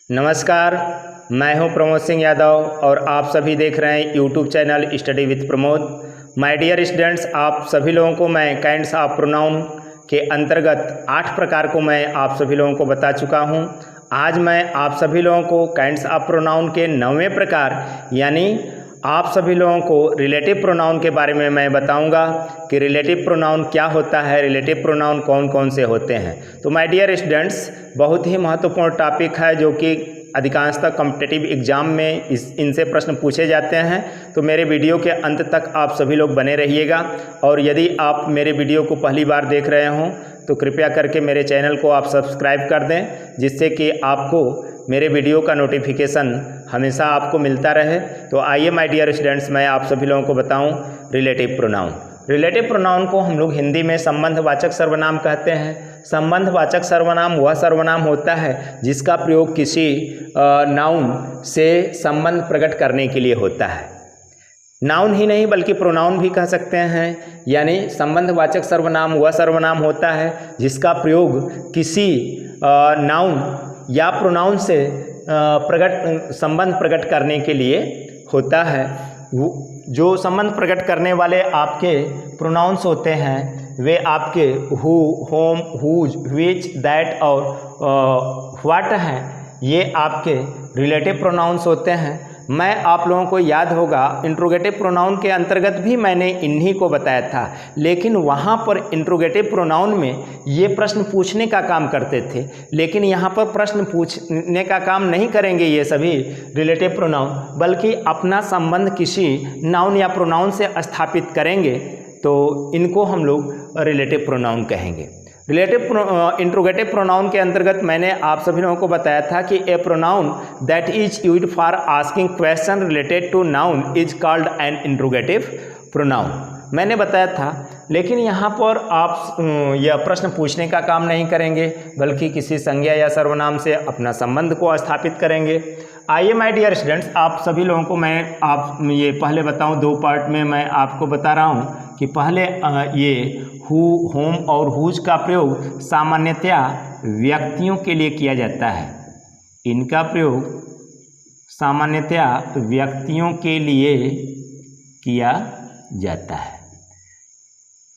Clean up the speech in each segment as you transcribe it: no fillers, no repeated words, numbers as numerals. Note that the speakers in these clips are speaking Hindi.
नमस्कार, मैं हूं प्रमोद सिंह यादव और आप सभी देख रहे हैं YouTube channel study with Pramod. My dear students, आप सभी लोगों को मैं काइंड्स ऑफ प्रोनाउन के अंतर्गत 8 प्रकार को मैं आप सभी लोगों को बता चुका हूं। आज मैं आप सभी लोगों को काइंड्स ऑफ प्रोनाउन के 9वें प्रकार यानी आप सभी लोगों को रिलेटिव प्रोनाउन के बारे में मैं बताऊंगा कि रिलेटिव प्रोनाउन क्या होता है, रिलेटिव प्रोनाउन कौन कौन से होते हैं। तो माय डियर स्टूडेंट्स, बहुत ही महत्वपूर्ण टॉपिक है जो कि अधिकांशतः कॉम्पिटिटिव एग्जाम में इनसे प्रश्न पूछे जाते हैं। तो मेरे वीडियो के अंत तक आप सभी लोग बने रहिएगा और यदि आप मेरे वीडियो को पहली बार देख रहे हों तो कृपया करके मेरे चैनल को आप सब्सक्राइब कर दें, जिससे कि आपको मेरे वीडियो का नोटिफिकेशन हमेशा आपको मिलता रहे। तो आइए माय डियर स्टूडेंट्स, मैं आप सभी लोगों को बताऊं रिलेटिव प्रोनाउन। रिलेटिव प्रोनाउन को हम लोग हिंदी में संबंधवाचक सर्वनाम कहते हैं। संबंधवाचक सर्वनाम वह सर्वनाम होता है जिसका प्रयोग किसी नाउन से संबंध प्रकट करने के लिए होता है। नाउन ही नहीं बल्कि प्रोनाउन भी कह सकते हैं। यानी संबंधवाचक सर्वनाम वह सर्वनाम होता है जिसका प्रयोग किसी नाउन या प्रोनाउन से संबंध प्रकट करने के लिए होता है। जो संबंध प्रकट करने वाले आपके प्रोनाउंस होते हैं वे आपके who, whom, whose, which, that और व्हाट हैं, ये आपके रिलेटिव प्रोनाउंस होते हैं। मैं आप लोगों को याद होगा इंट्रोगेटिव प्रोनाउन के अंतर्गत भी मैंने इन्हीं को बताया था, लेकिन वहाँ पर इंट्रोगेटिव प्रोनाउन में ये प्रश्न पूछने का काम करते थे, लेकिन यहाँ पर प्रश्न पूछने का काम नहीं करेंगे ये सभी रिलेटिव प्रोनाउन, बल्कि अपना संबंध किसी नाउन या प्रोनाउन से स्थापित करेंगे। तो इनको हम लोग रिलेटिव प्रोनाउन कहेंगे। इंट्रोगेटिव प्रोनाउन के अंतर्गत मैंने आप सभी लोगों को बताया था कि a pronoun that is used for asking question related to noun is called an interrogative pronoun, मैंने बताया था। लेकिन यहाँ पर आप यह प्रश्न पूछने का काम नहीं करेंगे, बल्कि किसी संज्ञा या सर्वनाम से अपना संबंध को स्थापित करेंगे। आइए माय डियर स्टूडेंट्स, आप सभी लोगों को मैं ये पहले बताऊं, 2 पार्ट में मैं आपको बता रहा हूं कि पहले ये हु, होम और हुज का प्रयोग सामान्यतया व्यक्तियों के लिए किया जाता है। इनका प्रयोग सामान्यतया व्यक्तियों के लिए किया जाता है।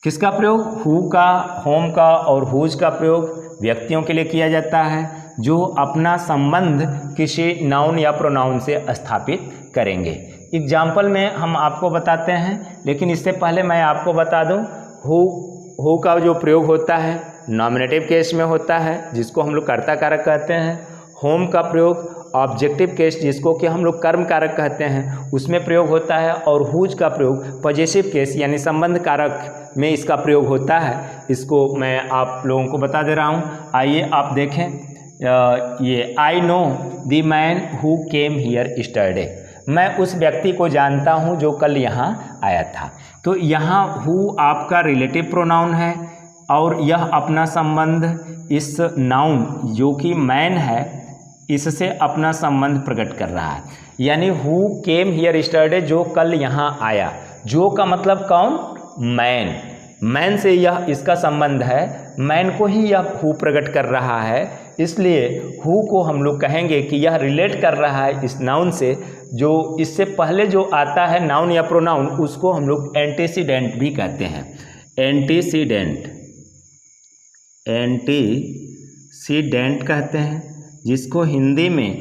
किसका प्रयोग? हु का, होम का और हुज का प्रयोग व्यक्तियों के लिए किया जाता है जो अपना संबंध किसी नाउन या प्रोनाउन से स्थापित करेंगे। एग्जाम्पल में हम आपको बताते हैं, लेकिन इससे पहले मैं आपको बता दूं, हु का जो प्रयोग होता है नॉमिनेटिव केस में होता है, जिसको हम लोग कर्ता कारक कहते हैं। होम का प्रयोग ऑब्जेक्टिव केस, जिसको कि हम लोग कर्म कारक कहते हैं, उसमें प्रयोग होता है। और हुज का प्रयोग पॉजेसिव केस यानी संबंध कारक में इसका प्रयोग होता है। इसको मैं आप लोगों को बता दे रहा हूँ। आइए आप देखें, ये I know the man who came here yesterday, मैं उस व्यक्ति को जानता हूँ जो कल यहाँ आया था। तो यहाँ हु आपका रिलेटिव प्रोनाउन है और यह अपना संबंध इस नाउन जो कि मैन है इससे अपना संबंध प्रकट कर रहा है। यानी हु केम हियर यस्टरडे, जो कल यहाँ आया। जो का मतलब कौन? मैन। मैन से यह इसका संबंध है, मैन को ही यह हु प्रकट कर रहा है। इसलिए हु को हम लोग कहेंगे कि यह रिलेट कर रहा है इस नाउन से। जो इससे पहले जो आता है नाउन या प्रोनाउन, उसको हम लोग एंटीसीडेंट भी कहते हैं। एंटीसीडेंट कहते हैं, जिसको हिंदी में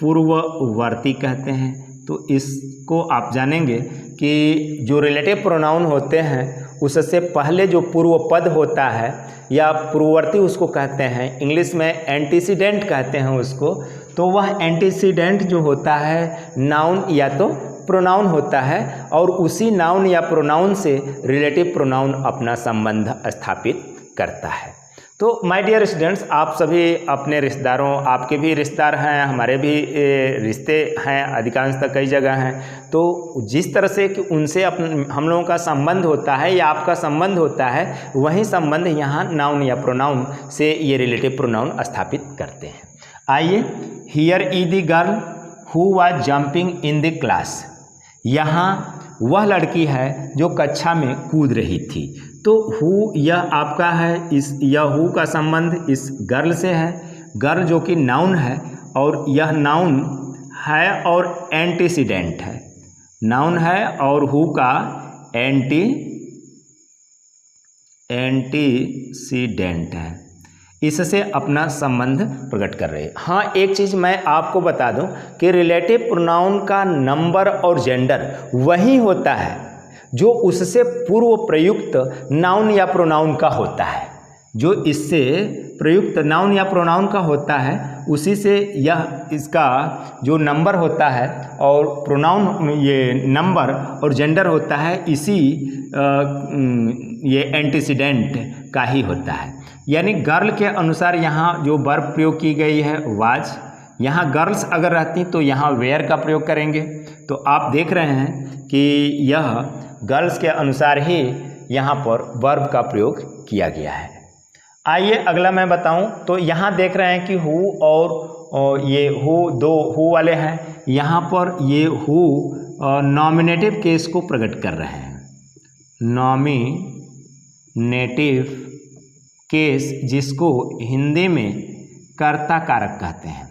पूर्ववर्ती कहते हैं। तो इसको आप जानेंगे कि जो रिलेटिव प्रोनाउन होते हैं उससे पहले जो पूर्व पद होता है या पूर्ववर्ती उसको कहते हैं, इंग्लिश में एंटीसीडेंट कहते हैं उसको। तो वह एंटीसीडेंट जो होता है नाउन या तो प्रोनाउन होता है और उसी नाउन या प्रोनाउन से रिलेटिव प्रोनाउन अपना संबंध स्थापित करता है। तो माय डियर स्टूडेंट्स, आप सभी अपने रिश्तेदारों, आपके भी रिश्तेदार हैं, हमारे भी रिश्ते हैं, अधिकांशतः कई जगह हैं। तो जिस तरह से कि उनसे हम लोगों का संबंध होता है या आपका संबंध होता है, वही संबंध यहाँ नाउन या प्रोनाउन से ये रिलेटिव प्रोनाउन स्थापित करते हैं। आइए, here is the girl who was jumping in the class, यहाँ वह लड़की है जो कक्षा में कूद रही थी। तो हु यह आपका है, यह हु का संबंध इस गर्ल से है। गर्ल जो कि नाउन है और यह नाउन है और एंटीसीडेंट है, नाउन है और हु का एंटीसीडेंट है, इससे अपना संबंध प्रकट कर रहे हैं। हाँ, एक चीज़ मैं आपको बता दूं कि रिलेटिव प्रोनाउन का नंबर और जेंडर वही होता है जो उससे पूर्व प्रयुक्त नाउन या प्रोनाउन का होता है, जो इससे प्रयुक्त नाउन या प्रोनाउन का होता है उसी से यह इसका जो नंबर होता है और प्रोनाउन ये नंबर और जेंडर होता है इसी ये एंटीसीडेंट का ही होता है। यानी गर्ल के अनुसार यहाँ जो वर्ब प्रयोग की गई है वाज, यहाँ गर्ल्स अगर रहती तो यहाँ वेयर का प्रयोग करेंगे। तो आप देख रहे हैं कि यह गर्ल्स के अनुसार ही यहाँ पर वर्ब का प्रयोग किया गया है। आइए अगला मैं बताऊं तो यहाँ देख रहे हैं कि हु और ये हु दो हु वाले हैं, यहाँ पर ये हु नॉमिनेटिव केस को प्रकट कर रहे हैं। नॉमिनेटिव केस जिसको हिंदी में कर्ता कारक कहते हैं,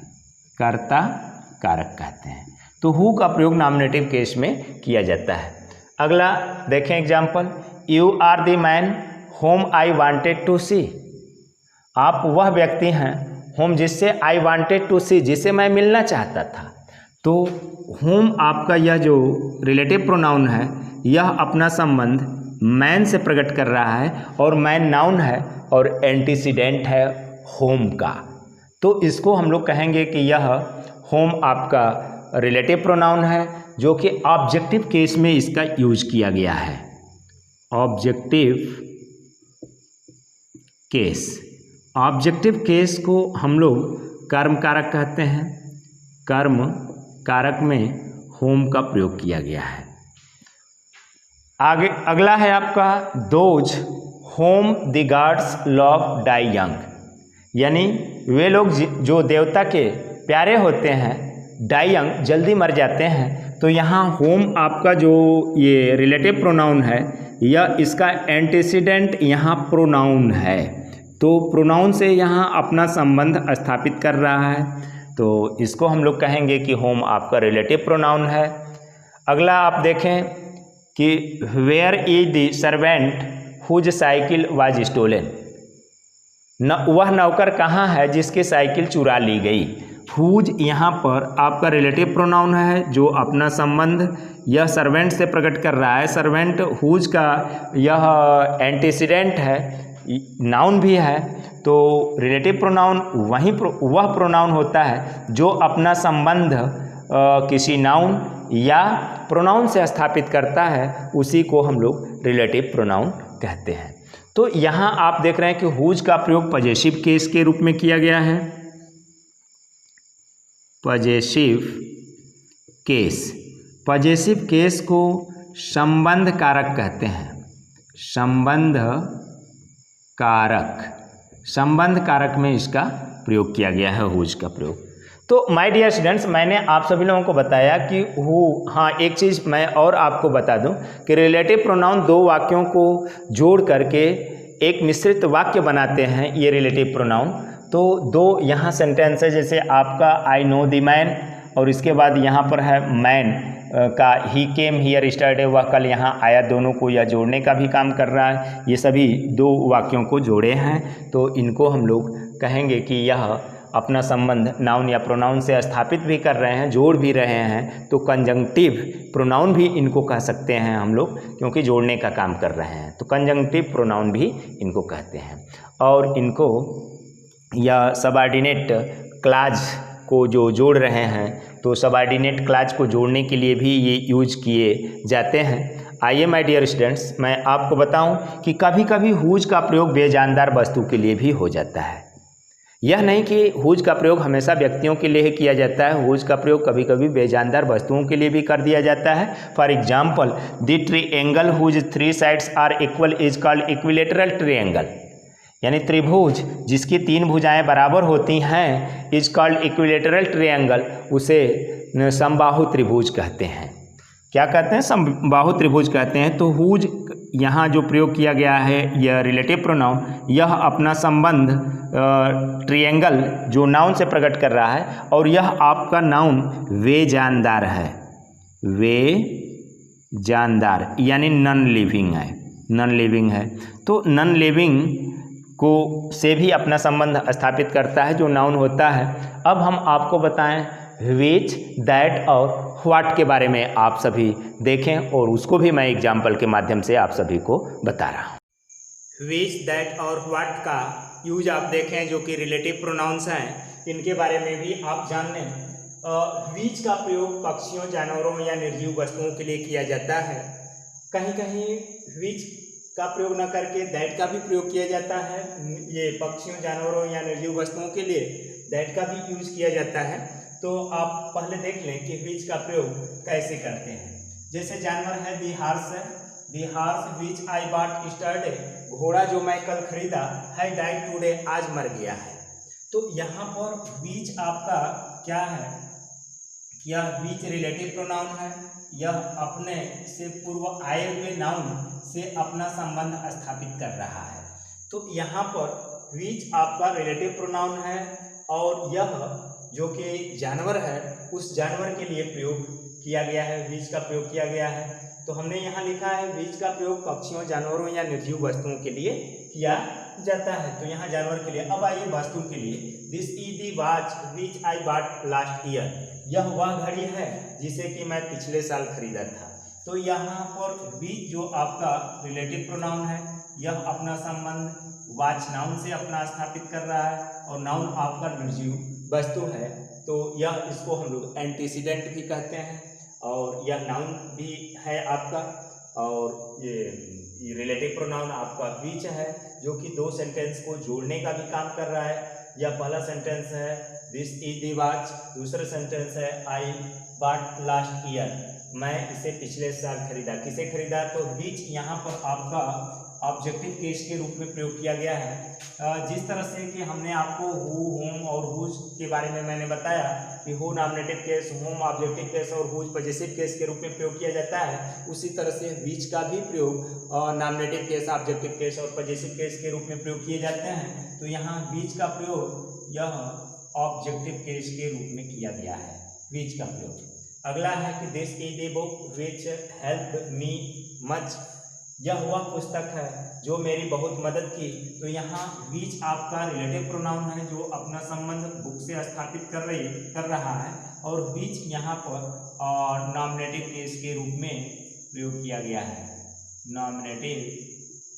कर्ता कारक कहते हैं। तो हु का प्रयोग नॉमिनेटिव केस में किया जाता है। अगला देखें example, you are the man whom I wanted to see. आप वह व्यक्ति हैं होम जिससे आई वांटेड टू सी, जिसे मैं मिलना चाहता था। तो होम आपका यह जो रिलेटिव प्रोनाउन है यह अपना संबंध मैन से प्रकट कर रहा है और मैन नाउन है और एंटीसीडेंट है होम का। तो इसको हम लोग कहेंगे कि यह होम आपका रिलेटिव प्रोनाउन है जो कि ऑब्जेक्टिव केस में इसका यूज किया गया है। ऑब्जेक्टिव केस, ऑब्जेक्टिव केस को हम लोग कर्म कारक कहते हैं। कर्म कारक में होम का प्रयोग किया गया है। आगे अगला है आपका those whom the gods love die young, यानी वे लोग जो देवता के प्यारे होते हैं डाई यंग, जल्दी मर जाते हैं। तो यहाँ होम आपका जो ये रिलेटिव प्रोनाउन है यह इसका एंटीसीडेंट यहाँ प्रोनाउन है, तो प्रोनाउन से यहाँ अपना संबंध स्थापित कर रहा है। तो इसको हम लोग कहेंगे कि होम आपका रिलेटिव प्रोनाउन है। अगला आप देखें कि where is the servant whose cycle was stolen, वह नौकर कहाँ है जिसकी साइकिल चुरा ली गई। हुज यहाँ पर आपका रिलेटिव प्रोनाउन है जो अपना संबंध यह सर्वेंट से प्रकट कर रहा है। सर्वेंट हुज का यह एंटीसीडेंट है, नाउन भी है। तो रिलेटिव प्रोनाउन वह प्रोनाउन होता है जो अपना संबंध किसी नाउन या प्रोनाउन से स्थापित करता है, उसी को हम लोग रिलेटिव प्रोनाउन कहते हैं। तो यहाँ आप देख रहे हैं कि हुज का प्रयोग पजेसिव केस के रूप में किया गया है। पजेसिव केस, पजेसिव केस को संबंध कारक कहते हैं। संबंध कारक, संबंध कारक में इसका प्रयोग किया गया है हुज का प्रयोग। तो माय डियर स्टूडेंट्स, मैंने आप सभी लोगों को बताया कि हु, हाँ एक चीज़ मैं और आपको बता दूं कि रिलेटिव प्रोनाउन दो वाक्यों को जोड़ करके एक मिश्रित वाक्य बनाते हैं ये रिलेटिव प्रोनाउन। तो दो यहाँ सेंटेंस है, जैसे आपका आई नो द मैन और इसके बाद यहाँ पर है मैन का ही केम हियर स्टरडे, वह कल यहाँ आया, दोनों को यह जोड़ने का भी काम कर रहा है। ये सभी दो वाक्यों को जोड़े हैं, तो इनको हम लोग कहेंगे कि यह अपना संबंध नाउन या प्रोनाउन से स्थापित भी कर रहे हैं, जोड़ भी रहे हैं। तो कंजंक्टिव प्रोनाउन भी इनको कह सकते हैं हम लोग, क्योंकि जोड़ने का काम कर रहे हैं। तो कंजंक्टिव प्रोनाउन भी इनको कहते हैं। और इनको या सबऑर्डिनेट क्लाज को जो जोड़ रहे हैं, तो सबऑर्डिनेट क्लाज को जोड़ने के लिए भी ये यूज किए जाते हैं। आइए माय डियर स्टूडेंट्स, मैं आपको बताऊं कि कभी कभी हुज का प्रयोग बेजानदार वस्तु के लिए भी हो जाता है। यह नहीं कि हुज का प्रयोग हमेशा व्यक्तियों के लिए ही किया जाता है, हुज का प्रयोग कभी कभी बेजानदार वस्तुओं के लिए भी कर दिया जाता है। For example, the triangle whose 3 sides are equal is called equilateral triangle, यानी त्रिभुज जिसकी 3 भुजाएं बराबर होती हैं इज कॉल्ड इक्विलेटरल ट्रायंगल, उसे समबाहु त्रिभुज कहते हैं। क्या कहते हैं, समबाहु त्रिभुज कहते हैं। तो हुज यहाँ जो प्रयोग किया गया है यह रिलेटिव प्रोनाउन, यह अपना संबंध ट्रिएंगल जो नाउन से प्रकट कर रहा है, और यह आपका नाउन वे जानदार है, वे जानदार यानी नॉन लिविंग है, नॉन लिविंग है। तो नॉन लिविंग को से भी अपना संबंध स्थापित करता है जो नाउन होता है। अब हम आपको बताएं विच, दैट और व्हाट के बारे में आप सभी देखें, और उसको भी मैं एग्जाम्पल के माध्यम से आप सभी को बता रहा हूँ। विच, दैट और व्हाट का यूज आप देखें जो कि रिलेटिव प्रोनाउंस हैं, इनके बारे में भी आप जान लें। विच का प्रयोग पक्षियों, जानवरों या निर्जीव वस्तुओं के लिए किया जाता है। कहीं कहीं विच का प्रयोग न करके दैट का भी प्रयोग किया जाता है। ये पक्षियों, जानवरों या निर्जीव वस्तुओं के लिए दैट का भी यूज किया जाता है। तो आप पहले देख लें कि विच का प्रयोग कैसे करते हैं। जैसे जानवर है the horse, the horse which I bought yesterday, घोड़ा जो मैं कल खरीदा है डाइड टुडे, आज मर गया है। तो यहाँ पर विच आपका क्या है, यह विच रिलेटिव प्रोनाउन है, यह अपने से पूर्व आए हुए नाउन से अपना संबंध स्थापित कर रहा है। तो यहाँ पर विच आपका रिलेटिव प्रोनाउन है, और यह जो कि जानवर है उस जानवर के लिए प्रयोग किया गया है, विच का प्रयोग किया गया है। तो हमने यहाँ लिखा है विच का प्रयोग पक्षियों, जानवरों या निर्जीव वस्तुओं के लिए किया जाता है। तो यहाँ जानवर के लिए। अब आइए वस्तु के लिए। This is the watch which I bot last year, यह वह घड़ी है जिसे कि मैं पिछले साल खरीदा था। तो यहाँ पर विच जो आपका रिलेटिव प्रोनाउन है, यह अपना संबंध वॉच नाउन से अपना स्थापित कर रहा है, और नाउन आपका निर्जीव वस्तु है। तो यह इसको हम लोग एंटीसीडेंट भी कहते हैं, और यह नाउन भी है आपका। और ये रिलेटिव प्रोनाउन आपका विच है जो कि दो सेंटेंस को जोड़ने का भी काम कर रहा है। यह पहला सेंटेंस है दिस इज दी वॉच, दूसरा सेंटेंस है आई बॉट लास्ट ईयर, मैं इसे पिछले साल खरीदा। किसे खरीदा? तो विच यहाँ पर आपका ऑब्जेक्टिव केस के रूप में प्रयोग किया गया है। जिस तरह से कि हमने आपको हु, होम और हुज के बारे में मैंने बताया कि who nominative case, home objective case और हुज पॉजेसिव केस के रूप में प्रयोग किया जाता है, उसी तरह से विच का भी प्रयोग नॉमिनेटिव केस, ऑब्जेक्टिव केस और पॉजेसिव केस के रूप में प्रयोग किए जाते हैं। तो यहाँ विच का प्रयोग यह ऑब्जेक्टिव केस के रूप में किया गया है, विच का प्रयोग। अगला है कि this is the book which help me much, यह वह पुस्तक है जो मेरी बहुत मदद की। तो यहाँ विच आपका रिलेटिव प्रोनाउन है जो अपना संबंध बुक से स्थापित कर रहा है, और विच यहाँ पर नॉमिनेटिव केस के रूप में प्रयोग किया गया है, नॉमिनेटिव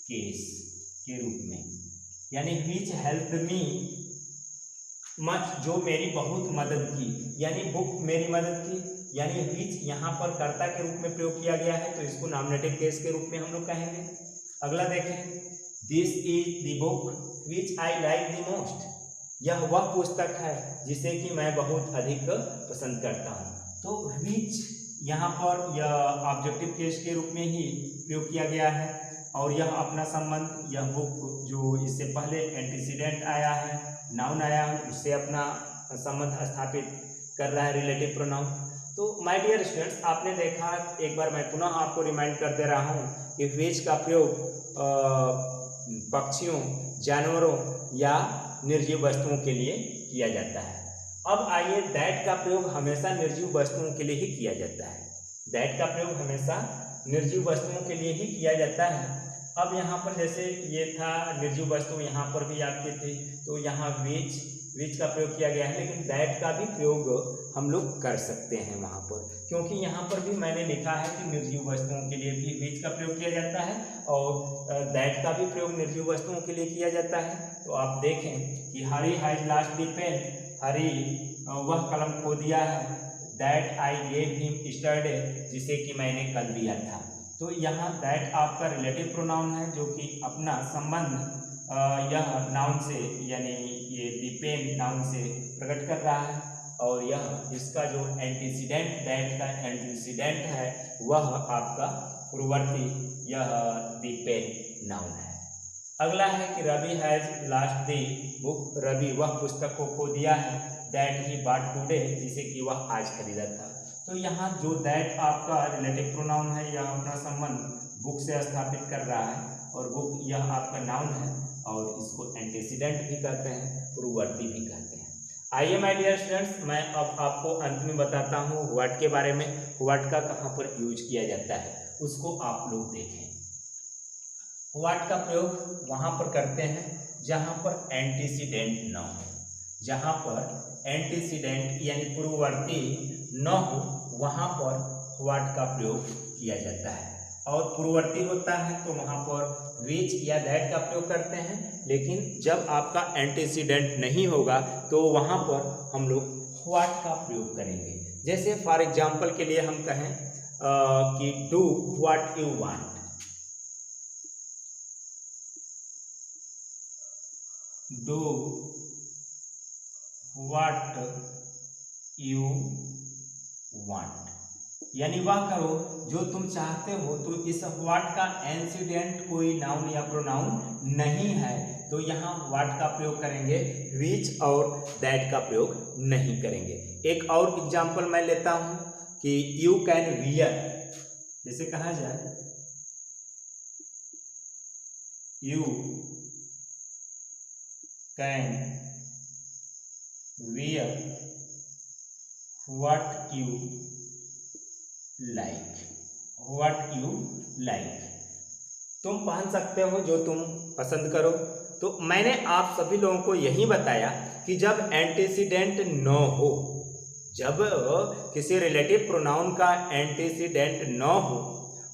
केस के रूप में। यानी विच हेल्प मी मच, जो मेरी बहुत मदद की, यानी बुक मेरी मदद की, यानी विच यहाँ पर कर्ता के रूप में प्रयोग किया गया है, तो इसको नॉमिनेटिव केस के रूप में हम लोग कहेंगे। अगला देखें, this is the book which I like the most, यह वह पुस्तक है जिसे कि मैं बहुत अधिक पसंद करता हूँ। तो विच यहाँ पर यह ऑब्जेक्टिव केस के रूप में ही प्रयोग किया गया है, और यह अपना संबंध, यह बुक जो इससे पहले एंटीसीडेंट आया है, नाउन आया है, उससे अपना संबंध स्थापित कर रहा है, रिलेटिव प्रोनाउन। तो माय डियर स्टूडेंट्स, आपने देखा, एक बार मैं पुनः आपको रिमाइंड कर दे रहा हूँ कि विच का प्रयोग पक्षियों, जानवरों या निर्जीव वस्तुओं के लिए किया जाता है। अब आइए, दैट का प्रयोग हमेशा निर्जीव वस्तुओं के लिए ही किया जाता है, दैट का प्रयोग हमेशा निर्जीव वस्तुओं के लिए ही किया जाता है। अब यहाँ पर जैसे ये था निर्जीव वस्तु, यहाँ पर भी आपके थे, तो यहाँ विच का प्रयोग किया गया है, लेकिन दैट का भी प्रयोग हम लोग कर सकते हैं वहाँ पर, क्योंकि यहाँ पर भी मैंने लिखा है कि निर्जीव वस्तुओं के लिए भी विच का प्रयोग किया जाता है, और दैट का भी प्रयोग निर्जीव वस्तुओं के लिए किया जाता है। तो आप देखें कि हरी हैज लॉस्ट द पेन, हरी वह कलम खो दिया है, that I gave him yesterday, जिसे कि मैंने कल दिया था। तो यहाँ दैट आपका रिलेटिव प्रोनाउन है जो कि अपना संबंध यह नाउन से, यानी ये दी पेन नाउन से प्रकट कर रहा है, और यह इसका जो एंटीसीडेंट, दैट का एंटीसीडेंट है, वह आपका पूर्ववर्ती यह दी पेन नाउन है। अगला है कि Ravi has lost the book, Ravi वह पुस्तक को खो दिया है, दैट ही बॉट टुडे, जिसे कि वह आज खरीदा था। तो यहाँ जो दैट आपका रिलेटिव प्रोनाउन है, यह अपना संबंध बुक से स्थापित कर रहा है, और बुक यह आपका नाउन है, और इसको एंटीसीडेंट भी कहते हैं, पूर्ववर्ती भी कहते हैं। आइए माय डियर स्टूडेंट्स, मैं अब आपको अंत में बताता हूँ व्हाट के बारे में। व्हाट का कहाँ पर यूज किया जाता है उसको आप लोग देखें। व्हाट का प्रयोग वहाँ पर करते हैं जहाँ पर एंटीसीडेंट न हो, जहाँ पर एंटीसीडेंट यानी पूर्ववर्ती न हो, वहाँ पर व्हाट का प्रयोग किया जाता है। और पूर्ववर्ती होता है तो वहाँ पर विच या दैट का प्रयोग करते हैं, लेकिन जब आपका एंटीसीडेंट नहीं होगा तो वहाँ पर हम लोग व्हाट का प्रयोग करेंगे। जैसे फॉर एग्जाम्पल के लिए हम कहें कि do what you want, do what you want, यानी वह करो जो तुम चाहते हो। तो इस व्हाट का एंटीसीडेंट कोई नाउन या प्रोनाउन नहीं है, तो यहाँ व्हाट का प्रयोग करेंगे, विच और दैट का प्रयोग नहीं करेंगे। एक और एग्जांपल मैं लेता हूँ कि यू कैन वियर, जैसे कहा जाए you can wear what you like, what you like, तुम पहन सकते हो जो तुम पसंद करो। तो मैंने आप सभी लोगों को यही बताया कि जब एंटीसीडेंट न हो, जब किसी रिलेटिव प्रोनाउन का एंटीसीडेंट न हो,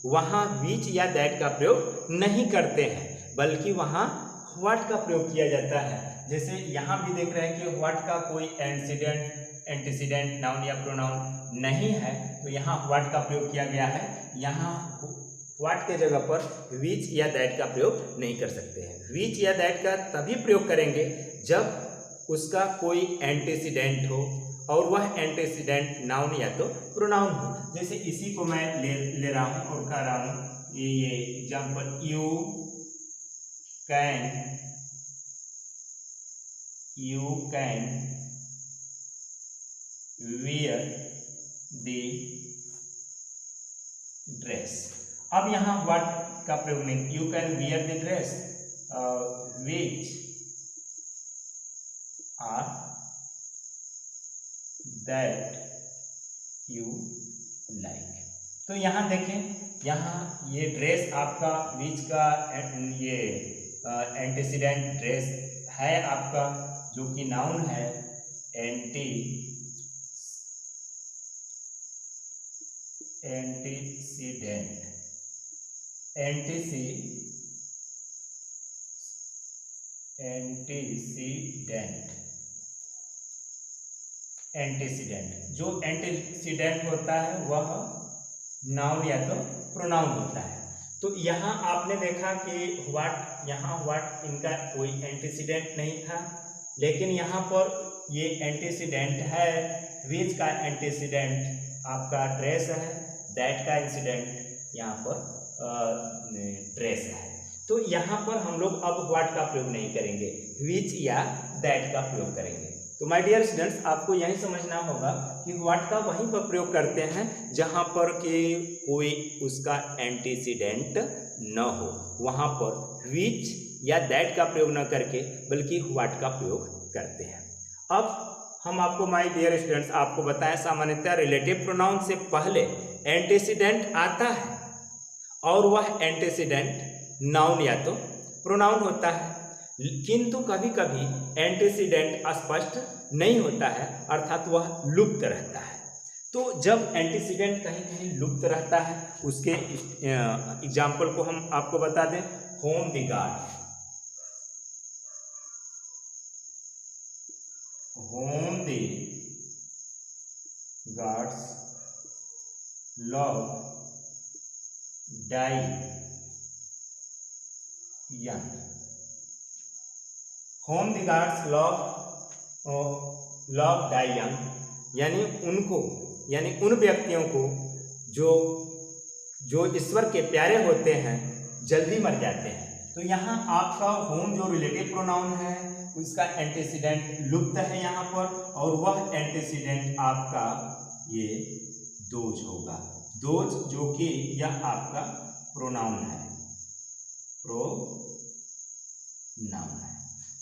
वहाँ विच या दैट का प्रयोग नहीं करते हैं, बल्कि वहाँ व्हाट का प्रयोग किया जाता है। जैसे यहाँ भी देख रहे हैं कि व्हाट का कोई एंटीसीडेंट नाउन या प्रोनाउन नहीं है, तो यहाँ व्हाट का प्रयोग किया गया है। यहाँ व्हाट के जगह पर विच या दैट का प्रयोग नहीं कर सकते हैं। विच या दैट का तभी प्रयोग करेंगे जब उसका कोई एंटीसीडेंट हो, और वह एंटीसीडेंट नाउन या तो प्रोनाउन हो। जैसे इसी को मैं ले रहा हूँ और कह रहा हूँ ये example, you can wear the dress. अब यहाँ व्हाट का प्रयोग नहीं, you can wear the dress which are that you like. तो यहाँ देखें, यहाँ ये ड्रेस आपका विच का ये एंटीसीडेंट ड्रेस है आपका, जो कि नाउन है, एंटीसीडेंट जो एंटीसीडेंट होता है वह नाउन या तो प्रोनाउन होता है। तो यहाँ आपने देखा कि व्हाट, यहाँ व्हाट इनका कोई एंटीसीडेंट नहीं था, लेकिन यहाँ पर ये एंटीसीडेंट है। विच का एंटीसीडेंट आपका ड्रेस है, दैट का इंसिडेंट यहाँ पर ड्रेस है। तो यहाँ पर हम लोग अब व्हाट का प्रयोग नहीं करेंगे, विच या दैट का प्रयोग करेंगे। तो माय डियर स्टूडेंट्स, आपको यही समझना होगा कि व्हाट का वहीं पर प्रयोग करते हैं जहाँ पर कि कोई उसका एंटीसीडेंट न हो, वहाँ पर विच या दैट का प्रयोग न करके बल्कि व्हाट का प्रयोग करते हैं। अब हम आपको माय डियर स्टूडेंट्स आपको बताया, सामान्यतः रिलेटिव प्रोनाउन से पहले एंटीसीडेंट आता है, और वह एंटीसीडेंट नाउन या तो प्रोनाउन होता है, किंतु कभी कभी एंटीसीडेंट स्पष्ट नहीं होता है, अर्थात वह लुप्त रहता है। तो जब एंटीसीडेंट कहीं कहीं लुप्त रहता है, उसके एग्जाम्पल को हम आपको बता दें, whom the guard, whom the guards love die young, whom the guards love die young, यानी उनको, यानी उन व्यक्तियों को जो ईश्वर के प्यारे होते हैं जल्दी मर जाते हैं। तो यहाँ आपका होम जो रिलेटिव प्रोनाउन है उसका एंटीसीडेंट लुप्त है यहाँ पर, और वह एंटीसीडेंट आपका ये दोज होगा। दोज जो कि यह आपका प्रोनाउन है, प्रोनाउन है।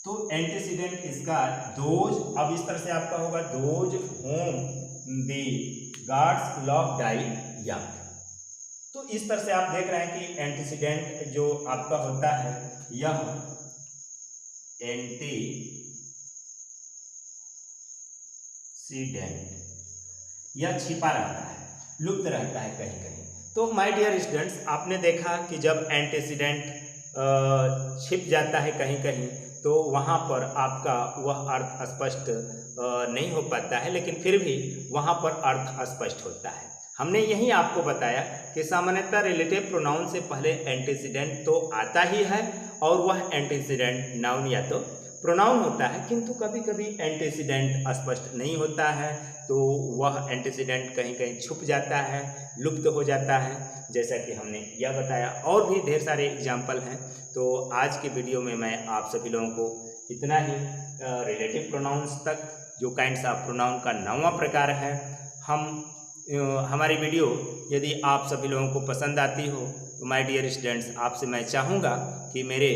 तो एंटीसीडेंट इसका दोज, अब इस तरह से आपका होगा those whom the guards love die young. तो इस तरह से आप देख रहे हैं कि एंटीसीडेंट जो आपका होता है यह एंटीसीडेंट यह छिपा रहता है, लुप्त रहता है कहीं कहीं। तो माय डियर स्टूडेंट्स, आपने देखा कि जब एंटीसीडेंट छिप जाता है कहीं कहीं तो वहाँ पर आपका वह अर्थ स्पष्ट नहीं हो पाता है, लेकिन फिर भी वहाँ पर अर्थ स्पष्ट होता है। हमने यही आपको बताया कि सामान्यतः रिलेटिव प्रोनाउन से पहले एंटीसीडेंट तो आता ही है और वह एंटीसीडेंट नाउन या तो प्रोनाउन होता है, किंतु कभी कभी एंटीसीडेंट स्पष्ट नहीं होता है तो वह एंटीसीडेंट कहीं कहीं छुप जाता है, लुप्त हो जाता है, जैसा कि हमने यह बताया। और भी ढेर सारे एग्जाम्पल हैं। तो आज की वीडियो में मैं आप सभी लोगों को इतना ही, रिलेटिव प्रोनाउंस तक जो काइंड्स ऑफ प्रोनाउन का 9वां प्रकार है। हमारी वीडियो यदि आप सभी लोगों को पसंद आती हो तो माय डियर स्टूडेंट्स, आपसे मैं चाहूँगा कि मेरे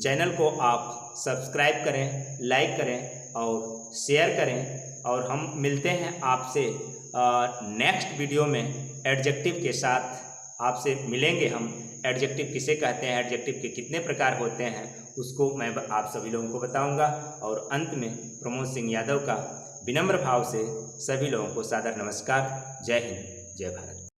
चैनल को आप सब्सक्राइब करें, लाइक करें और शेयर करें। और हम मिलते हैं आपसे नेक्स्ट वीडियो में एडजेक्टिव के साथ। आपसे मिलेंगे हम। एडजेक्टिव किसे कहते हैं, एडजेक्टिव के कितने प्रकार होते हैं, उसको मैं आप सभी लोगों को बताऊंगा। और अंत में प्रमोद सिंह यादव का विनम्र भाव से सभी लोगों को सादर नमस्कार। जय हिंद, जय भारत।